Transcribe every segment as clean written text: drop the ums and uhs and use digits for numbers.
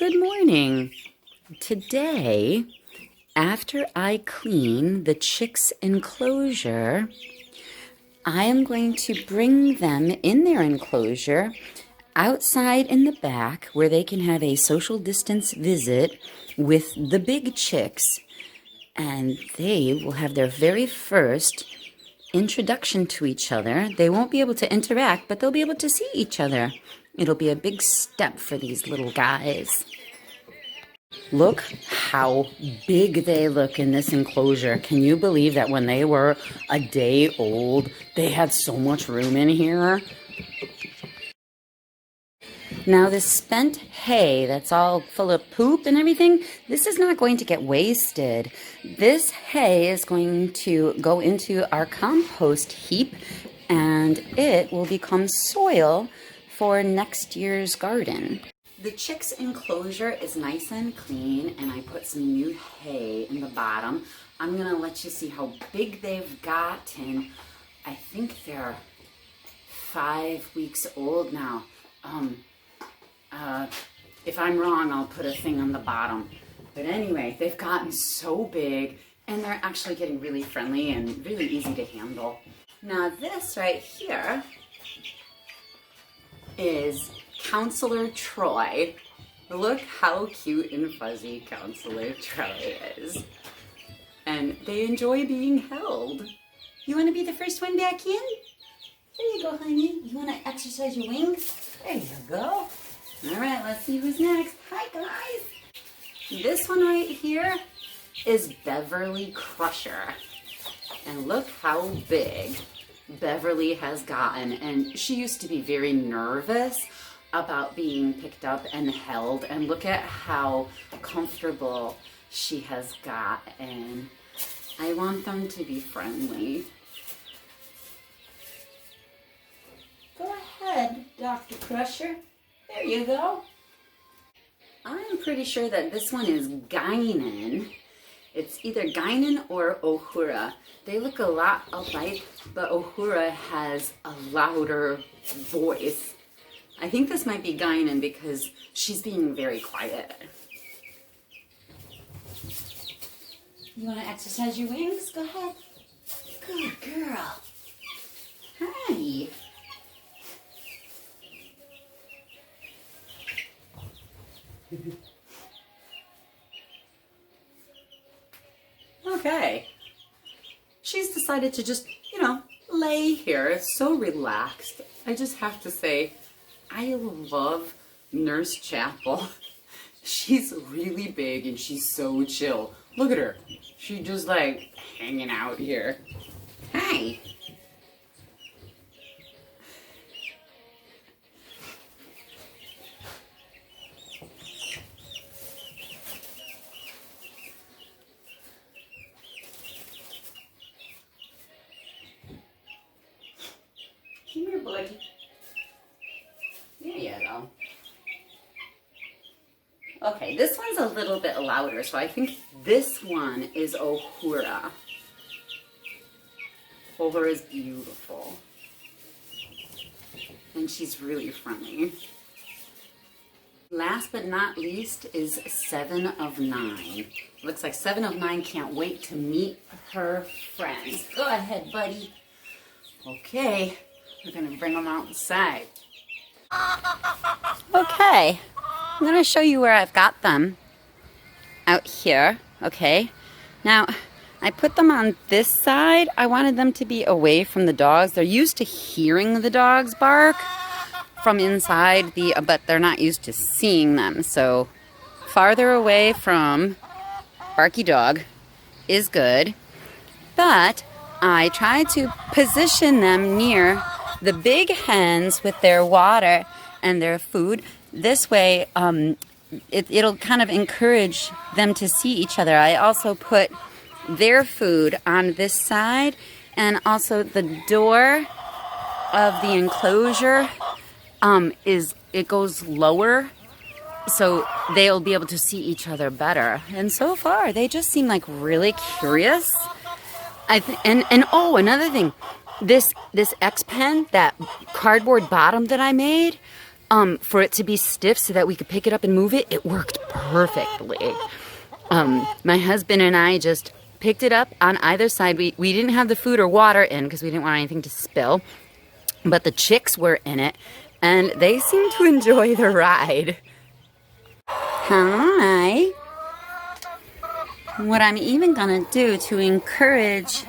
Good morning. Today, after I clean the chicks' enclosure, I am going to bring them in their enclosure outside in the back where they can have a social distance visit with the big chicks. And they will have their very first introduction to each other. They won't be able to interact, but they'll be able to see each other. It'll be a big step for these little guys. Look how big they look in this enclosure. Can you believe that when they were a day old, they had so much room in here? Now this spent hay that's all full of poop and everything, this is not going to get wasted. This hay is going to go into our compost heap and it will become soil for next year's garden. The chicks' enclosure is nice and clean, and I put some new hay in the bottom. I'm gonna let you see how big they've gotten. I think they're 5 weeks old now. If I'm wrong, I'll put a thing on the bottom. But anyway, they've gotten so big, and they're actually getting really friendly and really easy to handle. Now this right here is Counselor Troy. Look how cute and fuzzy Counselor Troy is. And they enjoy being held. You want to be the first one back in? There you go, honey. You want to exercise your wings? There you go. All right, let's see who's next. Hi, guys. This one right here is Beverly Crusher. And look how big Beverly has gotten. And she used to be very nervous about being picked up and held, and look at how comfortable she has gotten. I want them to be friendly. Go ahead, Dr. Crusher. There you go. I'm pretty sure that this one is Guinan. It's either Guinan or Uhura. They look a lot alike, but Uhura has a louder voice. I think this might be Guinan because she's being very quiet. You want to exercise your wings? Go ahead. Good girl. Hi. Okay. She's decided to just, lay here. It's so relaxed. I just have to say, I love Nurse Chapel. She's really big and she's so chill. Look at her. She's just like hanging out here. Hi. Come here, buddy. There you go. Okay, this one's a little bit louder, so I think this one is Uhura. Uhura is beautiful. And she's really friendly. Last but not least is 7 of 9. Looks like 7 of 9 can't wait to meet her friends. Go ahead, buddy. Okay, we're gonna bring them outside. Okay, I'm going to show you where I've got them out here, okay? Now, I put them on this side. I wanted them to be away from the dogs. They're used to hearing the dogs bark from inside, but they're not used to seeing them. So, farther away from Barky Dog is good. But I try to position them near the big hens with their water and their food. This way, it'll kind of encourage them to see each other. I also put their food on this side, and also the door of the enclosure it goes lower, so they'll be able to see each other better. And so far, they just seem like really curious. Another thing. This X-Pen, that cardboard bottom that I made, for it to be stiff so that we could pick it up and move it, it worked perfectly. My husband and I just picked it up on either side. We didn't have the food or water in because we didn't want anything to spill, but the chicks were in it, and they seemed to enjoy the ride. Hi. What I'm even gonna do to encourage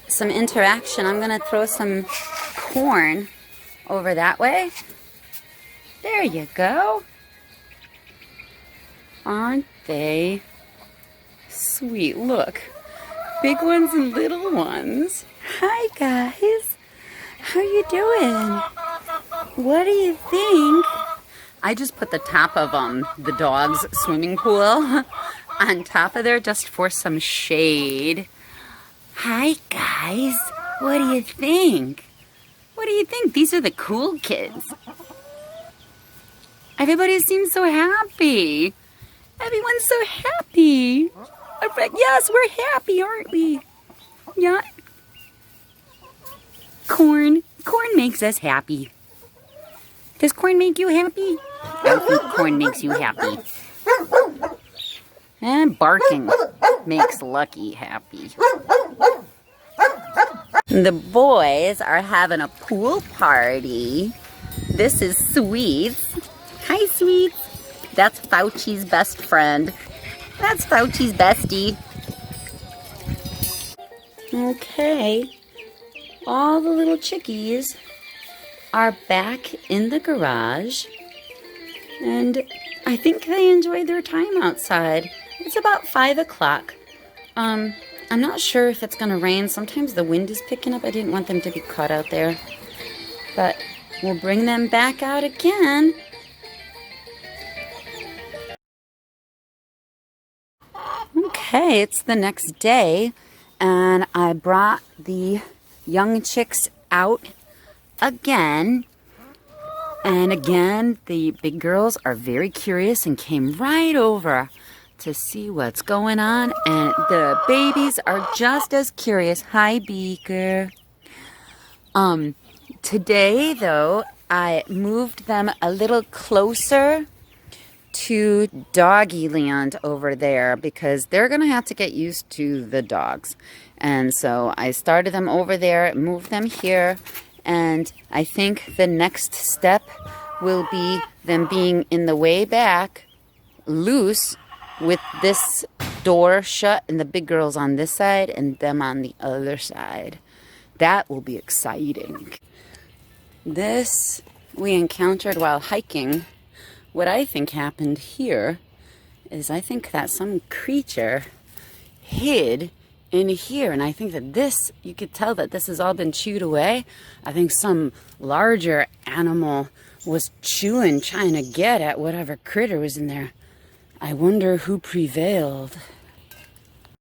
some interaction, I'm gonna throw some corn over that way. There you go. Aren't they sweet? Look, big ones and little ones. Hi guys, how you doing? What do you think? I just put the top of the dog's swimming pool on top of there just for some shade. Hi guys, what do you think? What do you think? These are the cool kids. Everybody seems so happy. Everyone's so happy. Yes, we're happy, aren't we? Yeah. Corn makes us happy. Does corn make you happy? I think corn makes you happy. And barking makes Lucky happy. The boys are having a pool party. This is Sweets. Hi, Sweets. That's Fauci's best friend. That's Fauci's bestie. Okay. All the little chickies are back in the garage. And I think they enjoyed their time outside. It's about 5 o'clock. I'm not sure if it's going to rain. Sometimes the wind is picking up. I didn't want them to be caught out there. But we'll bring them back out again. Okay, it's the next day, and I brought the young chicks out again. And again, the big girls are very curious and came right over to see what's going on. And the babies are just as curious. Hi, Beaker. Today, though, I moved them a little closer to doggy land over there because they're going to have to get used to the dogs. And so I started them over there, moved them here, and I think the next step will be them being in the way back, loose, with this door shut and the big girls on this side and them on the other side. That will be exciting. This we encountered while hiking. What I think happened here is I think that some creature hid in here, and I think that this, you could tell that this has all been chewed away. I think some larger animal was chewing, trying to get at whatever critter was in there. I wonder who prevailed.